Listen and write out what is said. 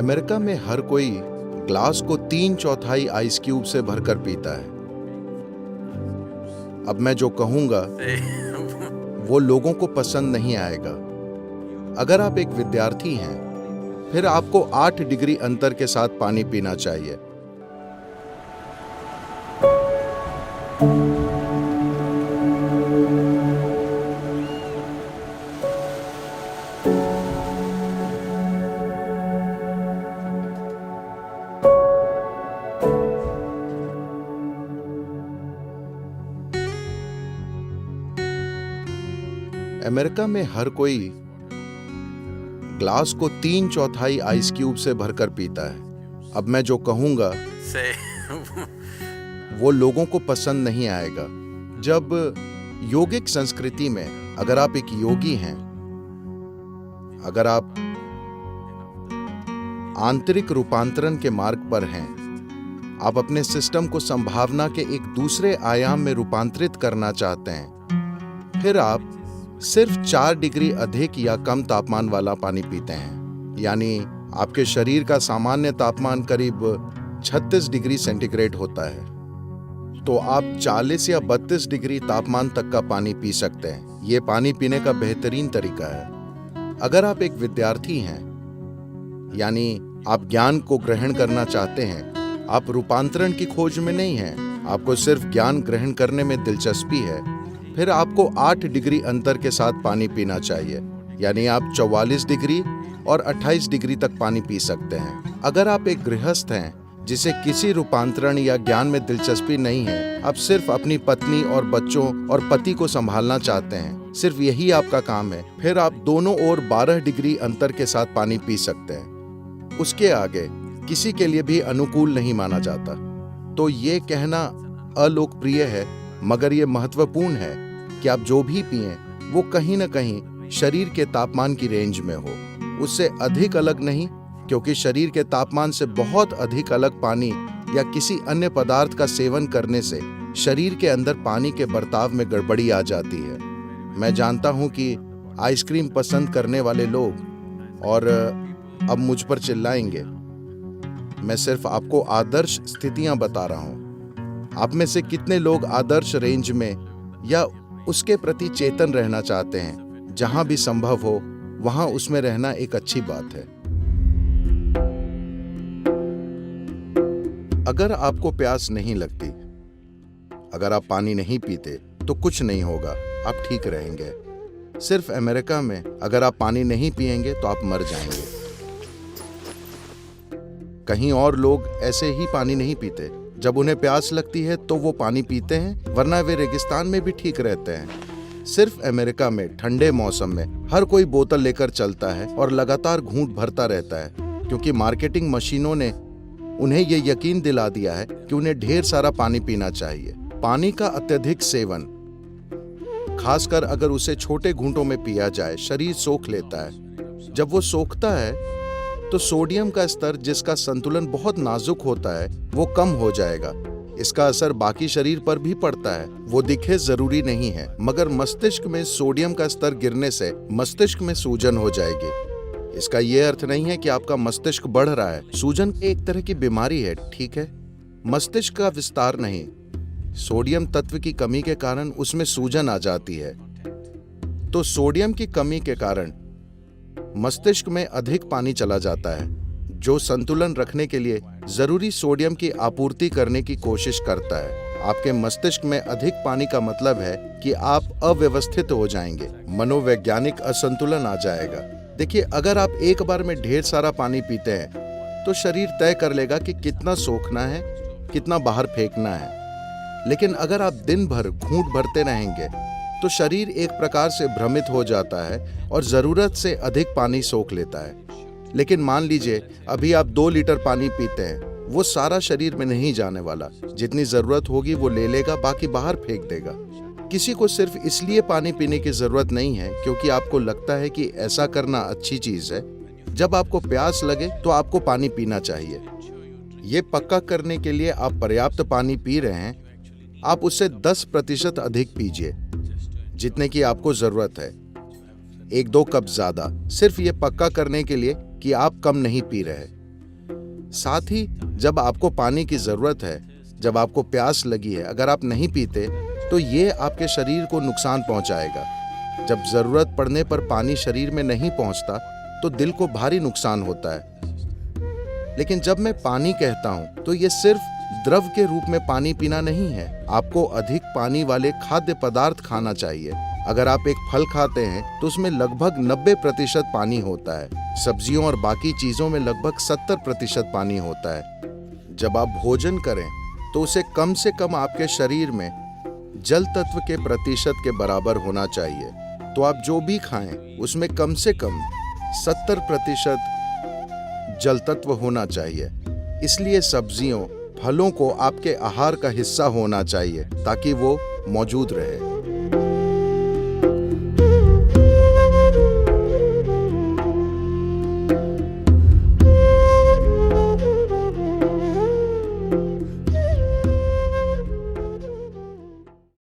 America में हर कोई glass को 3/4 आइस क्यूब से भरकर पीता है। अब मैं जो कहूंगा वो लोगों को पसंद नहीं आएगा। अगर आप एक विद्यार्थी हैं, फिर आपको 8 डिग्री अंतर के साथ पानी पीना चाहिए। अमेरिका में हर कोई ग्लास को 3/4 आइस क्यूब से भरकर पीता है। अब मैं जो कहूंगा वो लोगों को पसंद नहीं आएगा। जब योगिक संस्कृति में अगर आप एक योगी हैं, अगर आप आंतरिक रूपांतरण के मार्ग पर हैं, आप अपने सिस्टम को संभावना के एक दूसरे आयाम में रूपांतरित करना चाहते हैं, फिर आप सिर्फ 4 डिग्री अधिक या कम तापमान वाला पानी पीते हैं। यानी आपके शरीर का सामान्य तापमान करीब 36 डिग्री सेंटीग्रेड होता है, तो आप 40 या 32 डिग्री तापमान तक का पानी पी सकते हैं। ये पानी पीने का बेहतरीन तरीका है। अगर आप एक विद्यार्थी हैं, यानी आप ज्ञान को ग्रहण करना चाहते हैं, आप रूपांतरण की खोज में नहीं हैं, आपको सिर्फ ज्ञान ग्रहण करने में दिलचस्पी है, फिर आपको 8 डिग्री अंतर के साथ पानी पीना चाहिए। यानी आप 44 डिग्री और 28 डिग्री तक पानी पी सकते हैं। अगर आप एक गृहस्थ हैं जिसे किसी रूपांतरण या ज्ञान में दिलचस्पी नहीं है, आप सिर्फ अपनी पत्नी और बच्चों और पति को संभालना चाहते हैं, सिर्फ यही आपका काम है, फिर आप दोनों ओर 12 डिग्री अंतर के साथ पानी पी सकते हैं। उसके आगे किसी के लिए भी अनुकूल नहीं माना जाता। तो ये कहना अलोकप्रिय है, मगर ये महत्वपूर्ण है कि आप जो भी पिएं वो कहीं न कहीं शरीर के तापमान की रेंज में हो, उससे अधिक अलग नहीं, क्योंकि शरीर के तापमान से बहुत अधिक अलग पानी या किसी अन्य पदार्थ का सेवन करने से शरीर के अंदर पानी के बर्ताव में गड़बड़ी आ जाती है। मैं जानता हूं कि आइसक्रीम पसंद करने वाले लोग और अब मुझ पर चिल्लाएंगे। मैं सिर्फ आपको आदर्श स्थितियां बता रहा हूं। आप में से कितने लोग आदर्श रेंज में या उसके प्रति चेतन रहना चाहते हैं? जहां भी संभव हो वहां उसमें रहना एक अच्छी बात है। अगर आपको प्यास नहीं लगती, अगर आप पानी नहीं पीते, तो कुछ नहीं होगा, आप ठीक रहेंगे। सिर्फ अमेरिका में अगर आप पानी नहीं पिएंगे तो आप मर जाएंगे। कहीं और लोग ऐसे ही पानी नहीं पीते। जब उन्हें प्यास लगती है तो वो पानी पीते हैं, वरना वे रेगिस्तान में भी ठीक रहते हैं। सिर्फ अमेरिका में ठंडे मौसम में हर कोई बोतल लेकर चलता है और लगातार घूंट भरता रहता है, क्योंकि मार्केटिंग मशीनों ने उन्हें ये यकीन दिला दिया है कि उन्हें ढेर सारा पानी पीना चाहिए। पानी का अत्यधिक सेवन, खासकर अगर उसे छोटे घूंटों में पिया जाए, शरीर सोख लेता है। जब वो सोखता है तो सोडियम का स्तर, जिसका संतुलन बहुत नाजुक होता है, वो कम हो जाएगा। इसका असर बाकी शरीर पर भी पड़ता है। वो दिखे जरूरी नहीं है, मगर मस्तिष्क में सोडियम का स्तर गिरने से मस्तिष्क में सूजन हो जाएगी। इसका ये अर्थ नहीं है कि आपका मस्तिष्क बढ़ रहा है। सूजन एक तरह की बीमारी है, ठीक है, मस्तिष्क का विस्तार नहीं। सोडियम तत्व की कमी के कारण उसमें सूजन आ जाती है। तो सोडियम की कमी के कारण मस्तिष्क में अधिक पानी चला जाता है, जो संतुलन रखने के लिए जरूरी सोडियम की आपूर्ति करने की कोशिश करता है। आपके मस्तिष्क में अधिक पानी का मतलब है कि आप अव्यवस्थित हो जाएंगे, मनोवैज्ञानिक असंतुलन आ जाएगा। देखिए, अगर आप एक बार में ढेर सारा पानी पीते हैं तो शरीर तय कर लेगा कि कितना सोखना है, कितना बाहर फेंकना है। लेकिन अगर आप दिन भर घूंट भरते रहेंगे तो शरीर एक प्रकार से भ्रमित हो जाता है और जरूरत से अधिक पानी सोख लेता है। लेकिन मान लीजिए अभी आप 2 लीटर पानी पीते हैं, वो सारा शरीर में नहीं जाने वाला। जितनी जरूरत होगी वो ले लेगा, बाकी बाहर फेंक देगा। किसी को सिर्फ इसलिए पानी पीने की जरूरत नहीं है क्योंकि आपको लगता है कि ऐसा करना अच्छी चीज है। जब आपको प्यास लगे तो आपको पानी पीना चाहिए। ये पक्का करने के लिए आप पर्याप्त पानी पी रहे हैं, आप उससे 10% अधिक पीजिए, जितने की आपको जरूरत है। 1-2 कप ज्यादा, सिर्फ ये पक्का करने के लिए कि आप कम नहीं पी रहे। साथ ही जब आपको पानी की जरूरत है, जब आपको प्यास लगी है, अगर आप नहीं पीते तो ये आपके शरीर को नुकसान पहुंचाएगा। जब जरूरत पड़ने पर पानी शरीर में नहीं पहुंचता तो दिल को भारी नुकसान होता है। लेकिन जब मैं पानी कहता हूं तो ये सिर्फ द्रव के रूप में पानी पीना नहीं है। आपको अधिक पानी वाले खाद्य पदार्थ खाना चाहिए। अगर आप एक फल खाते हैं तो उसमें लगभग 90% पानी होता है। सब्जियों और बाकी चीजों में लगभग 70% पानी होता है। जब आप भोजन करें तो उसे कम से कम आपके शरीर में जल तत्व के प्रतिशत के बराबर होना चाहिए। तो आप जो भी खाएं उसमें कम से कम 70% जल तत्व होना चाहिए। इसलिए सब्जियों, फलों को आपके आहार का हिस्सा होना चाहिए ताकि वो मौजूद रहे।